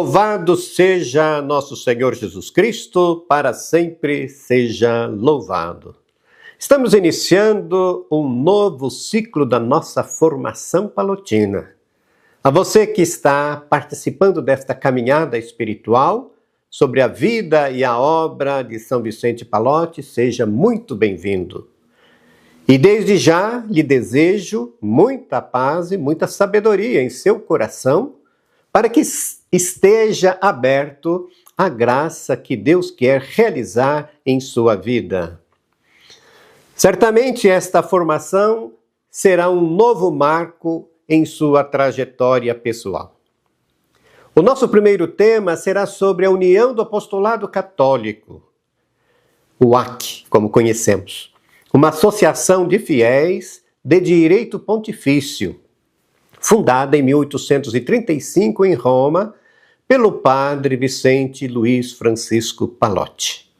Louvado seja nosso Senhor Jesus Cristo, para sempre seja louvado. Estamos iniciando um novo ciclo da nossa formação palotina. A você que está participando desta caminhada espiritual sobre a vida e a obra de São Vicente Pallotti, seja muito bem-vindo. E desde já lhe desejo muita paz e muita sabedoria em seu coração, para que esteja aberto à graça que Deus quer realizar em sua vida. Certamente esta formação será um novo marco em sua trajetória pessoal. O nosso primeiro tema será sobre a união do apostolado católico, o AC, como conhecemos, uma associação de fiéis de direito pontifício, fundada em 1835 em Roma, pelo padre Vicente Luiz Francisco Pallotti.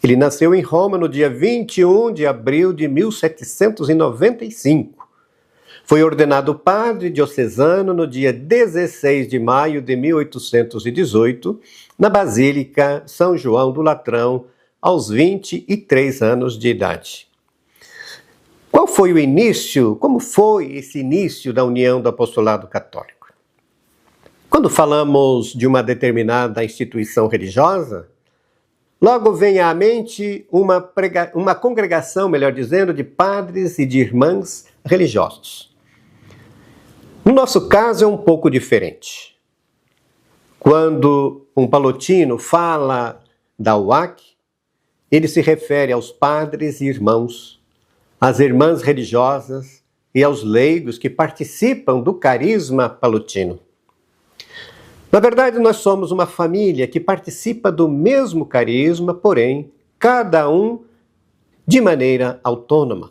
Ele nasceu em Roma no dia 21 de abril de 1795. Foi ordenado padre diocesano no dia 16 de maio de 1818, na Basílica São João do Latrão, aos 23 anos de idade. Qual foi o início? Como foi esse início da união do apostolado católico? Quando falamos de uma determinada instituição religiosa, logo vem à mente uma congregação, melhor dizendo, de padres e de irmãs religiosos. No nosso caso é um pouco diferente. Quando um palotino fala da UAC, ele se refere aos padres e irmãos, às irmãs religiosas e aos leigos que participam do carisma palotino. Na verdade, nós somos uma família que participa do mesmo carisma, porém, cada um de maneira autônoma.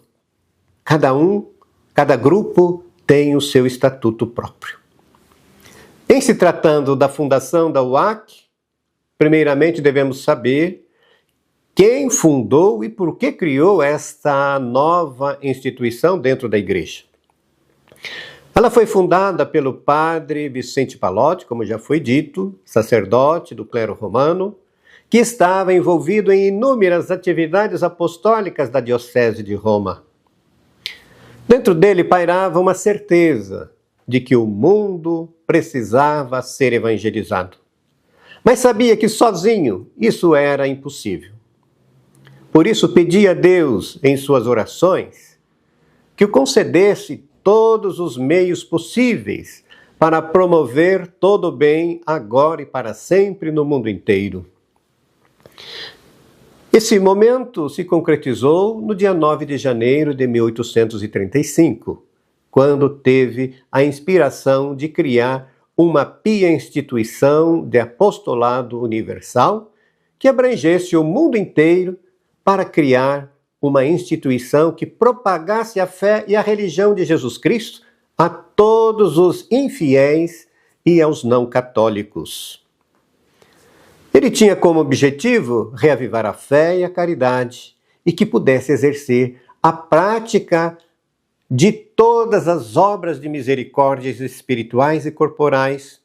Cada grupo tem o seu estatuto próprio. Em se tratando da fundação da UAC, primeiramente devemos saber quem fundou e por que criou esta nova instituição dentro da igreja. Ela foi fundada pelo padre Vicente Pallotti, como já foi dito, sacerdote do clero romano, que estava envolvido em inúmeras atividades apostólicas da diocese de Roma. Dentro dele pairava uma certeza de que o mundo precisava ser evangelizado. Mas sabia que sozinho isso era impossível. Por isso pedia a Deus, em suas orações, que o concedesse todos os meios possíveis para promover todo o bem agora e para sempre no mundo inteiro. Esse momento se concretizou no dia 9 de janeiro de 1835, quando teve a inspiração de criar uma pia instituição de apostolado universal que abrangesse o mundo inteiro para criar uma instituição que propagasse a fé e a religião de Jesus Cristo a todos os infiéis e aos não católicos. Ele tinha como objetivo reavivar a fé e a caridade e que pudesse exercer a prática de todas as obras de misericórdias espirituais e corporais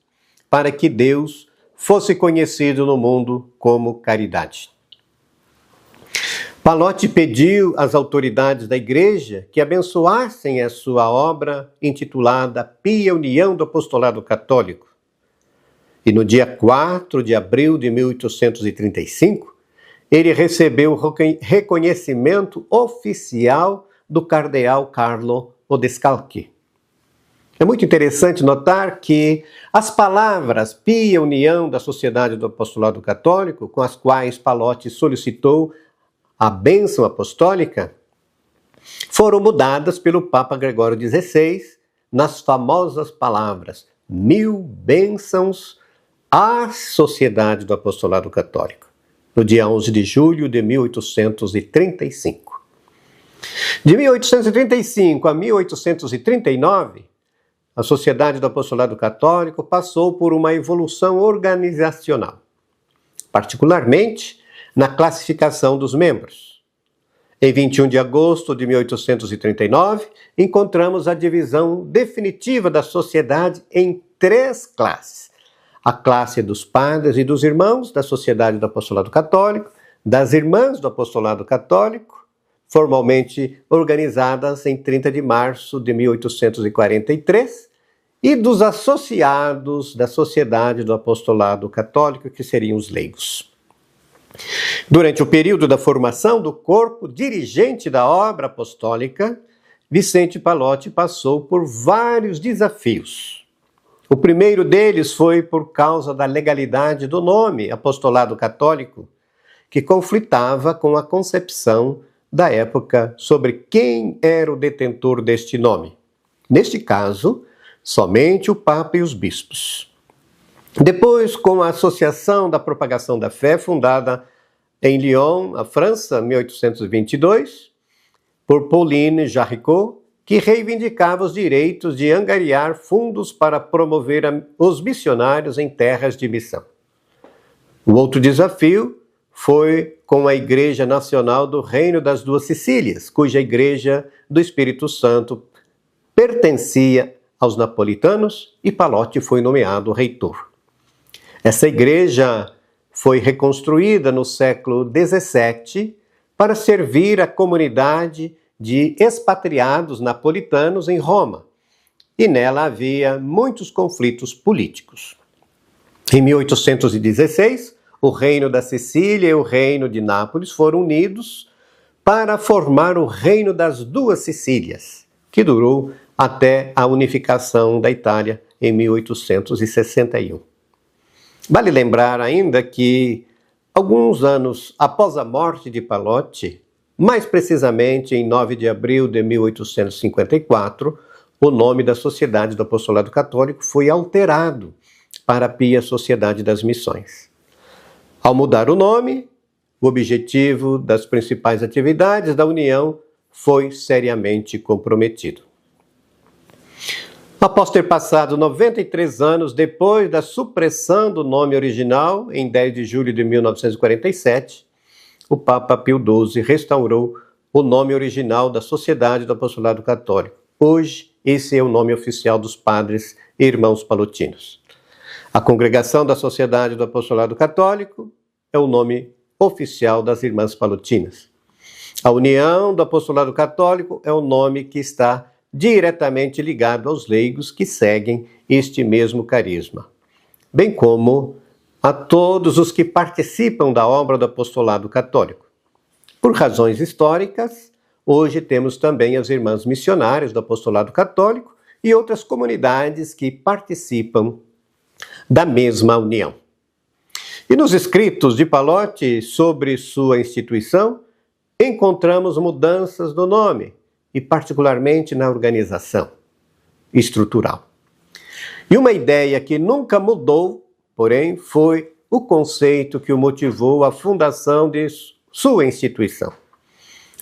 para que Deus fosse conhecido no mundo como caridade. Pallotti pediu às autoridades da igreja que abençoassem a sua obra intitulada Pia União do Apostolado Católico. E no dia 4 de abril de 1835, ele recebeu o reconhecimento oficial do cardeal Carlo Odescalchi. É muito interessante notar que as palavras Pia União da Sociedade do Apostolado Católico, com as quais Pallotti solicitou a bênção apostólica, foram mudadas pelo Papa Gregório XVI nas famosas palavras 1000 bênçãos à Sociedade do Apostolado Católico, no dia 11 de julho de 1835. De 1835 a 1839, a Sociedade do Apostolado Católico passou por uma evolução organizacional, particularmente na classificação dos membros. Em 21 de agosto de 1839, encontramos a divisão definitiva da sociedade em 3 classes: a classe dos padres e dos irmãos da Sociedade do Apostolado Católico, das Irmãs do Apostolado Católico, formalmente organizadas em 30 de março de 1843, e dos associados da Sociedade do Apostolado Católico, que seriam os leigos. Durante o período da formação do corpo dirigente da obra apostólica, Vicente Pallotti passou por vários desafios. O primeiro deles foi por causa da legalidade do nome Apostolado Católico, que conflitava com a concepção da época sobre quem era o detentor deste nome. Neste caso, somente o Papa e os bispos. Depois, com a Associação da Propagação da Fé, fundada em Lyon, na França, em 1822, por Pauline Jaricot, que reivindicava os direitos de angariar fundos para promover os missionários em terras de missão. O outro desafio foi com a Igreja Nacional do Reino das Duas Sicílias, cuja Igreja do Espírito Santo pertencia aos napolitanos e Pallotti foi nomeado reitor. Essa igreja foi reconstruída no século XVII para servir a comunidade de expatriados napolitanos em Roma, e nela havia muitos conflitos políticos. Em 1816, o Reino da Sicília e o Reino de Nápoles foram unidos para formar o Reino das Duas Sicílias, que durou até a unificação da Itália em 1861. Vale lembrar ainda que, alguns anos após a morte de Pallotti, mais precisamente em 9 de abril de 1854, o nome da Sociedade do Apostolado Católico foi alterado para a Pia Sociedade das Missões. Ao mudar o nome, o objetivo das principais atividades da União foi seriamente comprometido. Após ter passado 93 anos depois da supressão do nome original, em 10 de julho de 1947, o Papa Pio XII restaurou o nome original da Sociedade do Apostolado Católico. Hoje, esse é o nome oficial dos padres e irmãos pallotinos. A Congregação da Sociedade do Apostolado Católico é o nome oficial das Irmãs Pallotinas. A União do Apostolado Católico é o nome que está diretamente ligado aos leigos que seguem este mesmo carisma, bem como a todos os que participam da obra do apostolado católico. Por razões históricas, hoje temos também as irmãs missionárias do apostolado católico e outras comunidades que participam da mesma união. E nos escritos de Pallotti sobre sua instituição, encontramos mudanças no nome, e particularmente na organização estrutural. E uma ideia que nunca mudou, porém, foi o conceito que o motivou à fundação de sua instituição.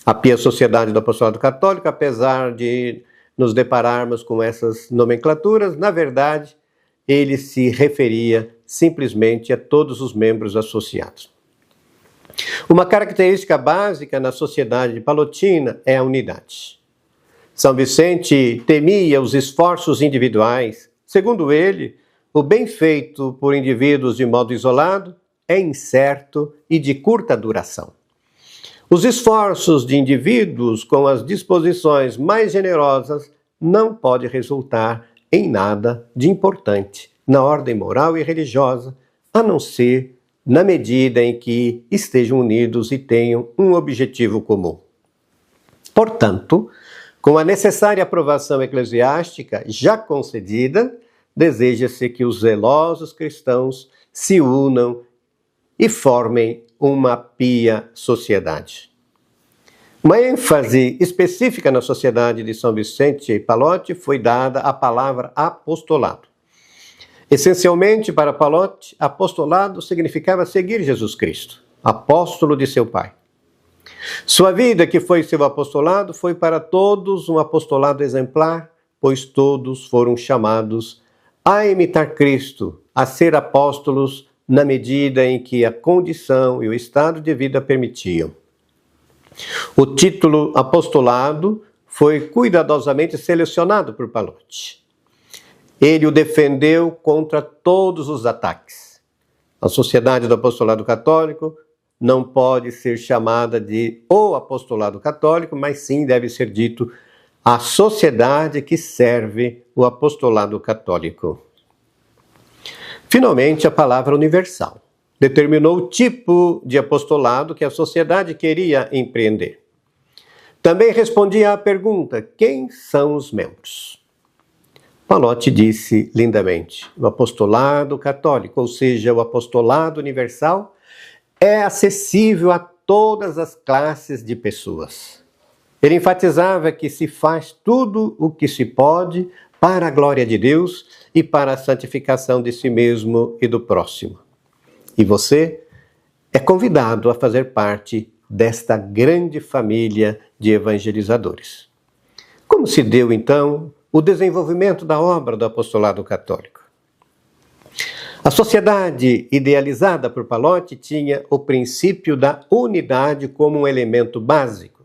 A Pia Sociedade do Apostolado Católico, apesar de nos depararmos com essas nomenclaturas, na verdade, ele se referia simplesmente a todos os membros associados. Uma característica básica na sociedade pallotina é a unidade. São Vicente temia os esforços individuais. Segundo ele, o bem feito por indivíduos de modo isolado é incerto e de curta duração. Os esforços de indivíduos com as disposições mais generosas não podem resultar em nada de importante na ordem moral e religiosa, a não ser na medida em que estejam unidos e tenham um objetivo comum. Portanto, com a necessária aprovação eclesiástica já concedida, deseja-se que os zelosos cristãos se unam e formem uma pia sociedade. Uma ênfase específica na Sociedade de São Vicente Pallotti foi dada à palavra apostolado. Essencialmente, para Pallotti, apostolado significava seguir Jesus Cristo, apóstolo de seu Pai. Sua vida, que foi seu apostolado, foi para todos um apostolado exemplar, pois todos foram chamados a imitar Cristo, a ser apóstolos na medida em que a condição e o estado de vida permitiam. O título apostolado foi cuidadosamente selecionado por Pallotti. Ele o defendeu contra todos os ataques. A Sociedade do Apostolado Católico não pode ser chamada de o Apostolado Católico, mas sim deve ser dito a sociedade que serve o Apostolado Católico. Finalmente, a palavra universal determinou o tipo de apostolado que a sociedade queria empreender. Também respondia à pergunta: quem são os membros? Pallotti disse lindamente: o apostolado católico, ou seja, o apostolado universal, é acessível a todas as classes de pessoas. Ele enfatizava que se faz tudo o que se pode para a glória de Deus e para a santificação de si mesmo e do próximo. E você é convidado a fazer parte desta grande família de evangelizadores. Como se deu, então, o desenvolvimento da obra do apostolado católico? A sociedade idealizada por Pallotti tinha o princípio da unidade como um elemento básico.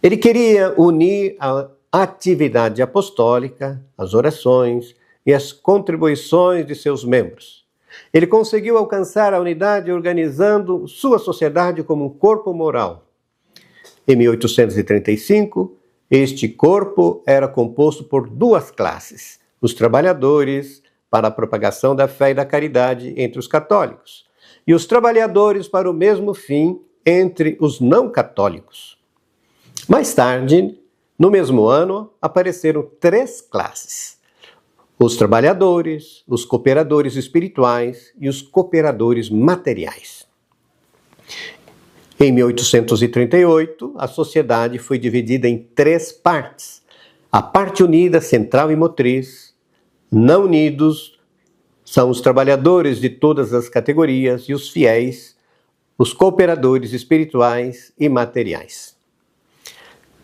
Ele queria unir a atividade apostólica, as orações e as contribuições de seus membros. Ele conseguiu alcançar a unidade organizando sua sociedade como um corpo moral. Em 1835, este corpo era composto por duas classes: os trabalhadores para a propagação da fé e da caridade entre os católicos, e os trabalhadores para o mesmo fim entre os não católicos. Mais tarde, no mesmo ano, apareceram três classes: os trabalhadores, os cooperadores espirituais e os cooperadores materiais. Em 1838, a sociedade foi dividida em três partes: a parte unida, central e motriz. Não unidos são os trabalhadores de todas as categorias e os fiéis, os cooperadores espirituais e materiais.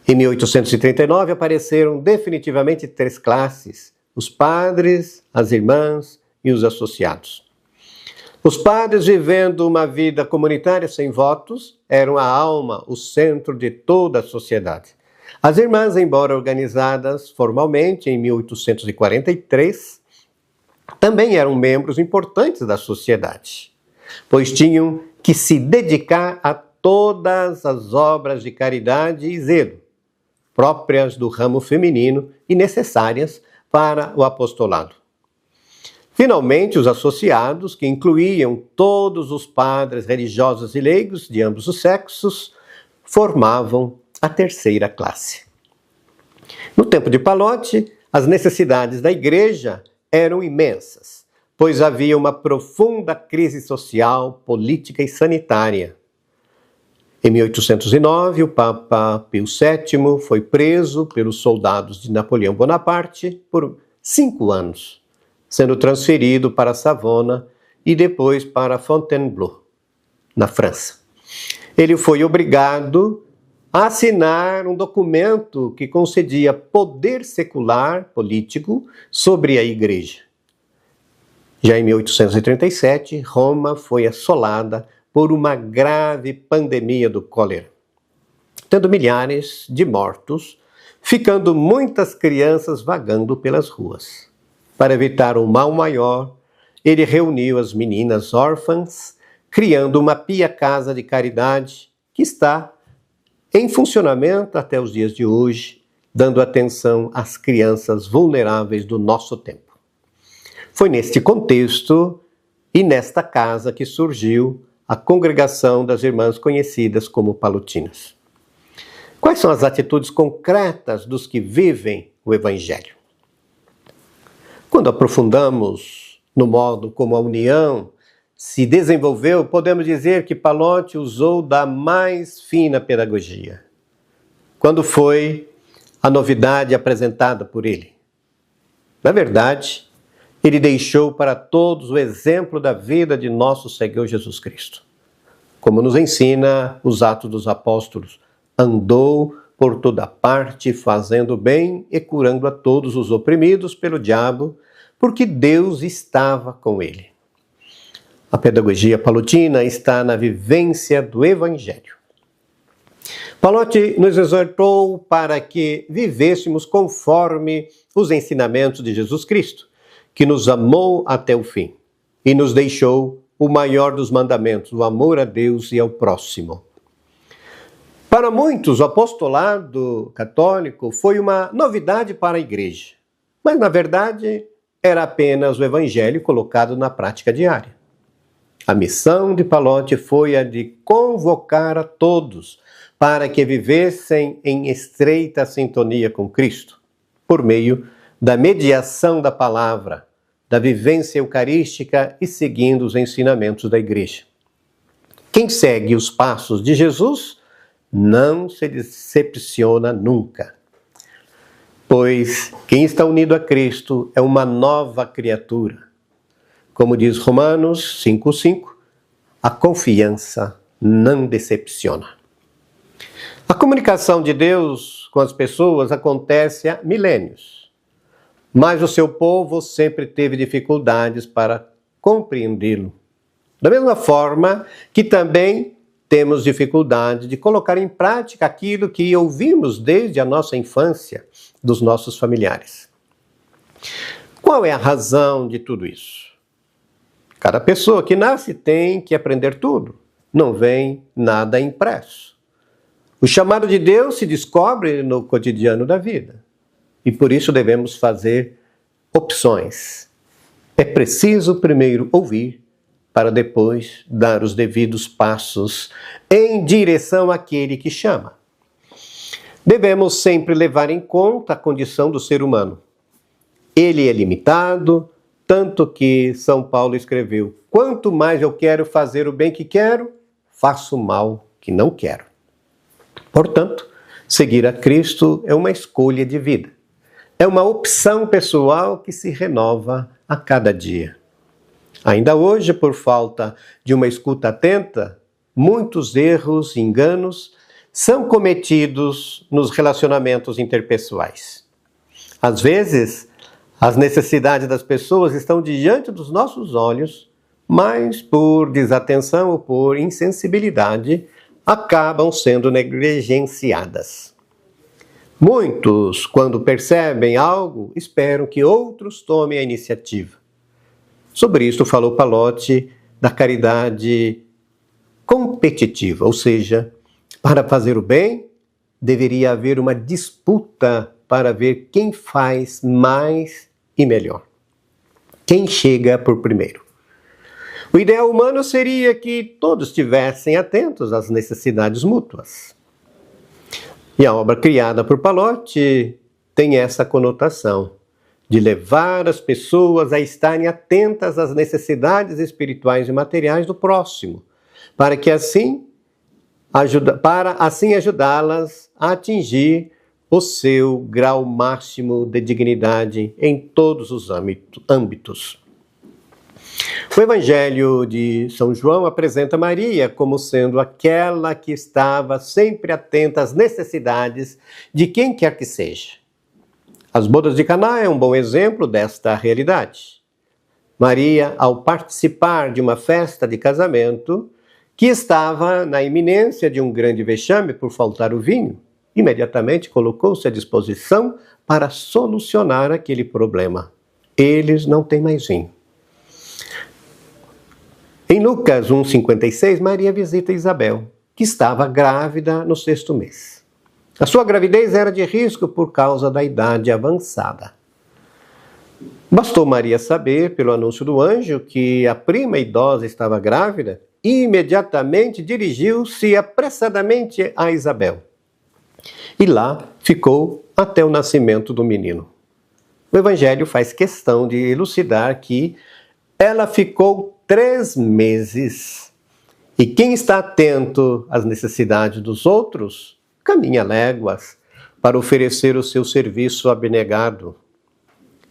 Em 1839 apareceram definitivamente três classes: os padres, as irmãs e os associados. Os padres, vivendo uma vida comunitária sem votos, eram a alma, o centro de toda a sociedade. As irmãs, embora organizadas formalmente em 1843, também eram membros importantes da sociedade, pois tinham que se dedicar a todas as obras de caridade e zelo, próprias do ramo feminino e necessárias para o apostolado. Finalmente, os associados, que incluíam todos os padres religiosos e leigos de ambos os sexos, formavam a terceira classe. No tempo de Pallotti, as necessidades da igreja eram imensas, pois havia uma profunda crise social, política e sanitária. Em 1809, o Papa Pio VII foi preso pelos soldados de Napoleão Bonaparte por 5 anos, sendo transferido para Savona e depois para Fontainebleau, na França. Ele foi obrigado a assinar um documento que concedia poder secular político sobre a Igreja. Já em 1837, Roma foi assolada por uma grave pandemia do cólera, tendo milhares de mortos, ficando muitas crianças vagando pelas ruas. Para evitar um mal maior, ele reuniu as meninas órfãs, criando uma pia casa de caridade que está em funcionamento até os dias de hoje, dando atenção às crianças vulneráveis do nosso tempo. Foi neste contexto e nesta casa que surgiu a congregação das irmãs conhecidas como Pallotinas. Quais são as atitudes concretas dos que vivem o Evangelho? Quando aprofundamos no modo como a união se desenvolveu, podemos dizer que Pallotti usou da mais fina pedagogia. Quando foi a novidade apresentada por ele? Na verdade, ele deixou para todos o exemplo da vida de nosso Senhor Jesus Cristo. Como nos ensina os Atos dos Apóstolos, andou por toda parte fazendo bem e curando a todos os oprimidos pelo diabo, porque Deus estava com ele. A pedagogia pallotina está na vivência do Evangelho. Pallotti nos exortou para que vivêssemos conforme os ensinamentos de Jesus Cristo, que nos amou até o fim e nos deixou o maior dos mandamentos, o amor a Deus e ao próximo. Para muitos, o apostolado católico foi uma novidade para a igreja, mas na verdade era apenas o evangelho colocado na prática diária. A missão de Pallotti foi a de convocar a todos para que vivessem em estreita sintonia com Cristo, por meio da mediação da palavra, da vivência eucarística e seguindo os ensinamentos da igreja. Quem segue os passos de Jesus não se decepciona nunca, pois quem está unido a Cristo é uma nova criatura. Como diz Romanos 5,5, a confiança não decepciona. A comunicação de Deus com as pessoas acontece há milênios, mas o seu povo sempre teve dificuldades para compreendê-lo. Da mesma forma que também temos dificuldade de colocar em prática aquilo que ouvimos desde a nossa infância dos nossos familiares. Qual é a razão de tudo isso? Cada pessoa que nasce tem que aprender tudo, não vem nada impresso. O chamado de Deus se descobre no cotidiano da vida e por isso devemos fazer opções. É preciso primeiro ouvir para depois dar os devidos passos em direção àquele que chama. Devemos sempre levar em conta a condição do ser humano. Ele é limitado, tanto que São Paulo escreveu: quanto mais eu quero fazer o bem que quero, faço o mal que não quero. Portanto, seguir a Cristo é uma escolha de vida. É uma opção pessoal que se renova a cada dia. Ainda hoje, por falta de uma escuta atenta, muitos erros e enganos são cometidos nos relacionamentos interpessoais. Às vezes, as necessidades das pessoas estão diante dos nossos olhos, mas por desatenção ou por insensibilidade, acabam sendo negligenciadas. Muitos, quando percebem algo, esperam que outros tomem a iniciativa. Sobre isso falou Pallotti da caridade competitiva, ou seja, para fazer o bem, deveria haver uma disputa para ver quem faz mais e melhor. Quem chega por primeiro. O ideal humano seria que todos estivessem atentos às necessidades mútuas. E a obra criada por Pallotti tem essa conotação de levar as pessoas a estarem atentas às necessidades espirituais e materiais do próximo, para assim ajudá-las a atingir o seu grau máximo de dignidade em todos os âmbitos. O Evangelho de São João apresenta Maria como sendo aquela que estava sempre atenta às necessidades de quem quer que seja. As bodas de Caná é um bom exemplo desta realidade. Maria, ao participar de uma festa de casamento, que estava na iminência de um grande vexame por faltar o vinho, imediatamente colocou-se à disposição para solucionar aquele problema. Eles não têm mais vinho. Em Lucas 1,56, Maria visita Isabel, que estava grávida no 6º mês. A sua gravidez era de risco por causa da idade avançada. Bastou Maria saber, pelo anúncio do anjo, que a prima idosa estava grávida, e imediatamente dirigiu-se apressadamente a Isabel. E lá ficou até o nascimento do menino. O Evangelho faz questão de elucidar que ela ficou 3 meses. E quem está atento às necessidades dos outros, caminha léguas para oferecer o seu serviço abnegado.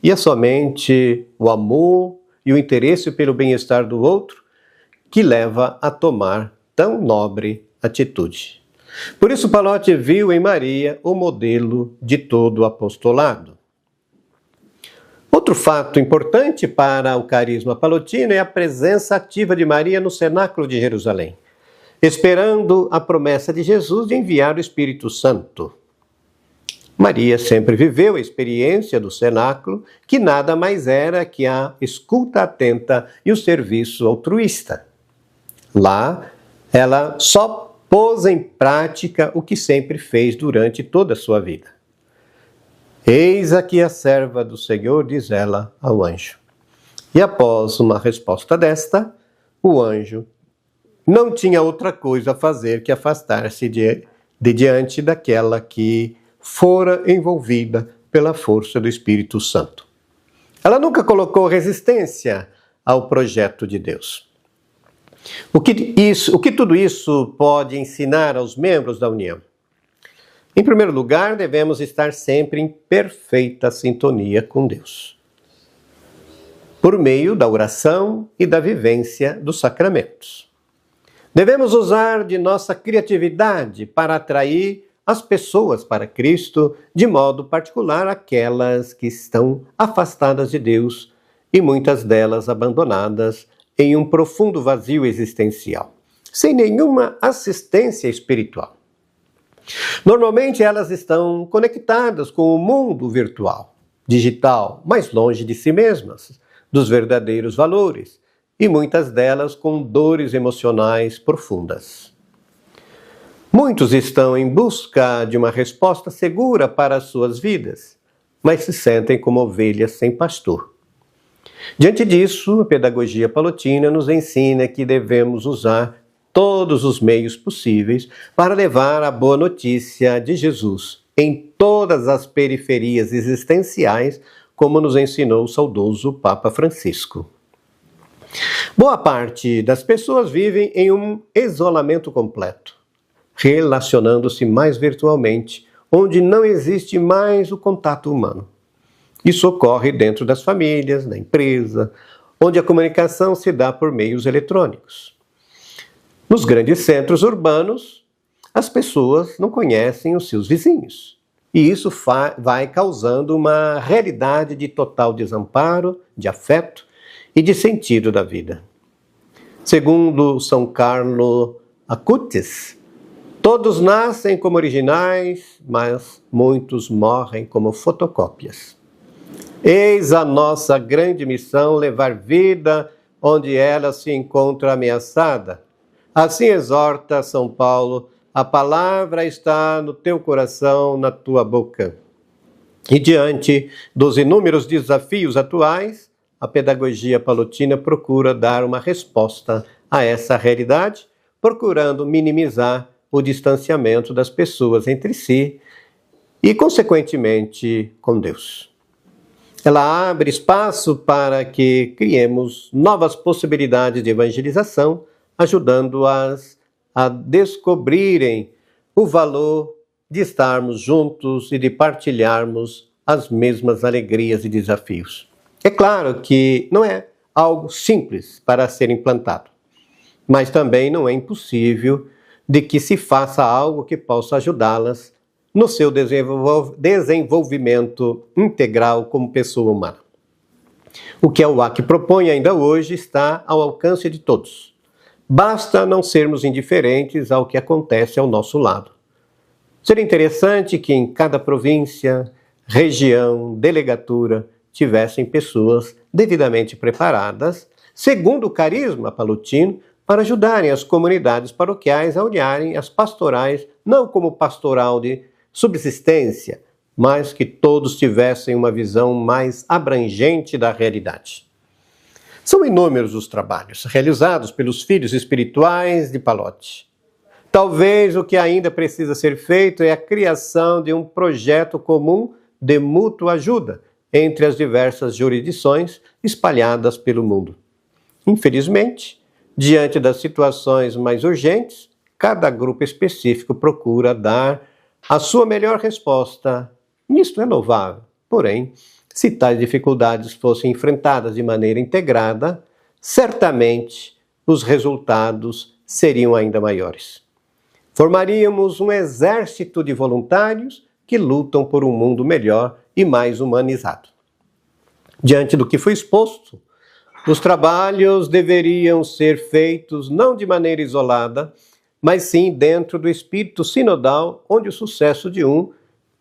E é somente o amor e o interesse pelo bem-estar do outro que leva a tomar tão nobre atitude. Por isso, Pallotti viu em Maria o modelo de todo o apostolado. Outro fato importante para o carisma pallottino é a presença ativa de Maria no cenáculo de Jerusalém, esperando a promessa de Jesus de enviar o Espírito Santo. Maria sempre viveu a experiência do cenáculo, que nada mais era que a escuta atenta e o serviço altruísta. Lá, ela só pôs em prática o que sempre fez durante toda a sua vida. Eis aqui a serva do Senhor, diz ela ao anjo. E após uma resposta desta, o anjo não tinha outra coisa a fazer que afastar-se de diante daquela que fora envolvida pela força do Espírito Santo. Ela nunca colocou resistência ao projeto de Deus. O que tudo isso pode ensinar aos membros da união? Em primeiro lugar, devemos estar sempre em perfeita sintonia com Deus, por meio da oração e da vivência dos sacramentos. Devemos usar de nossa criatividade para atrair as pessoas para Cristo, de modo particular aquelas que estão afastadas de Deus e muitas delas abandonadas em um profundo vazio existencial, sem nenhuma assistência espiritual. Normalmente elas estão conectadas com o mundo virtual, digital, mais longe de si mesmas, dos verdadeiros valores, e muitas delas com dores emocionais profundas. Muitos estão em busca de uma resposta segura para as suas vidas, mas se sentem como ovelhas sem pastor. Diante disso, a pedagogia palotina nos ensina que devemos usar todos os meios possíveis para levar a boa notícia de Jesus em todas as periferias existenciais, como nos ensinou o saudoso Papa Francisco. Boa parte das pessoas vivem em um isolamento completo, relacionando-se mais virtualmente, onde não existe mais o contato humano. Isso ocorre dentro das famílias, na empresa, onde a comunicação se dá por meios eletrônicos. Nos grandes centros urbanos, as pessoas não conhecem os seus vizinhos. E isso vai causando uma realidade de total desamparo, de afeto e de sentido da vida. Segundo São Carlo Acutis, todos nascem como originais, mas muitos morrem como fotocópias. Eis a nossa grande missão, levar vida onde ela se encontra ameaçada. Assim exorta São Paulo, a palavra está no teu coração, na tua boca. E diante dos inúmeros desafios atuais, a pedagogia palotina procura dar uma resposta a essa realidade, procurando minimizar o distanciamento das pessoas entre si e, consequentemente, com Deus. Ela abre espaço para que criemos novas possibilidades de evangelização, ajudando-as a descobrirem o valor de estarmos juntos e de partilharmos as mesmas alegrias e desafios. É claro que não é algo simples para ser implantado, mas também não é impossível de que se faça algo que possa ajudá-las no seu desenvolvimento integral como pessoa humana. O que a UAC propõe ainda hoje está ao alcance de todos. Basta não sermos indiferentes ao que acontece ao nosso lado. Seria interessante que em cada província, região, delegatura, tivessem pessoas devidamente preparadas, segundo o carisma palotino, para ajudarem as comunidades paroquiais a olharem as pastorais não como pastoral de subsistência, mas que todos tivessem uma visão mais abrangente da realidade. São inúmeros os trabalhos realizados pelos filhos espirituais de Palote. Talvez o que ainda precisa ser feito é a criação de um projeto comum de mútua ajuda entre as diversas jurisdições espalhadas pelo mundo. Infelizmente, diante das situações mais urgentes, cada grupo específico procura dar a sua melhor resposta. Isto é louvável. Porém, se tais dificuldades fossem enfrentadas de maneira integrada, certamente os resultados seriam ainda maiores. Formaríamos um exército de voluntários que lutam por um mundo melhor e mais humanizado. Diante do que foi exposto, os trabalhos deveriam ser feitos não de maneira isolada, mas sim dentro do espírito sinodal, onde o sucesso de um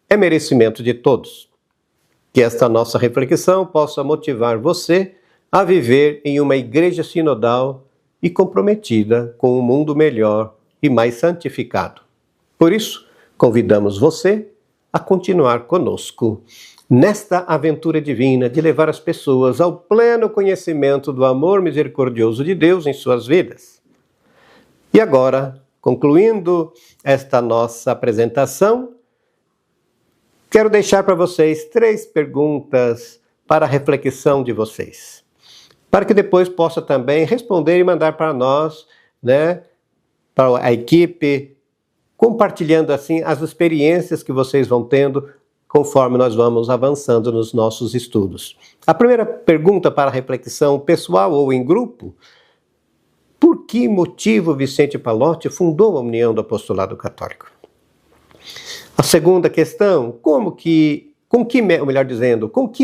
é merecimento de todos. Que esta nossa reflexão possa motivar você a viver em uma igreja sinodal e comprometida com um mundo melhor e mais santificado. Por isso, convidamos você a continuar conosco nesta aventura divina de levar as pessoas ao pleno conhecimento do amor misericordioso de Deus em suas vidas. E agora, concluindo esta nossa apresentação, quero deixar para vocês 3 perguntas para a reflexão de vocês, para que depois possa também responder e mandar para nós, para a equipe, compartilhando assim as experiências que vocês vão tendo conforme nós vamos avançando nos nossos estudos. A primeira pergunta para a reflexão pessoal ou em grupo: por que motivo Vicente Pallotti fundou a União do Apostolado Católico? A segunda questão: com que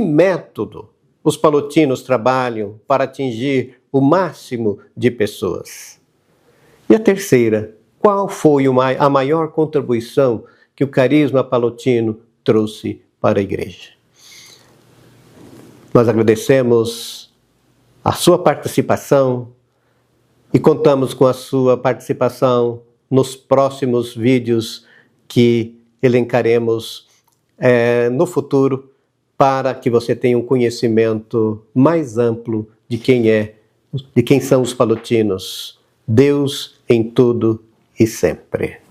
método os pallotinos trabalham para atingir o máximo de pessoas? E a terceira: qual foi a maior contribuição que o carisma pallottino trouxe para a igreja? Nós agradecemos a sua participação e contamos com a sua participação nos próximos vídeos que elencaremos no futuro, para que você tenha um conhecimento mais amplo de quem são os pallotinos. Deus em tudo e sempre.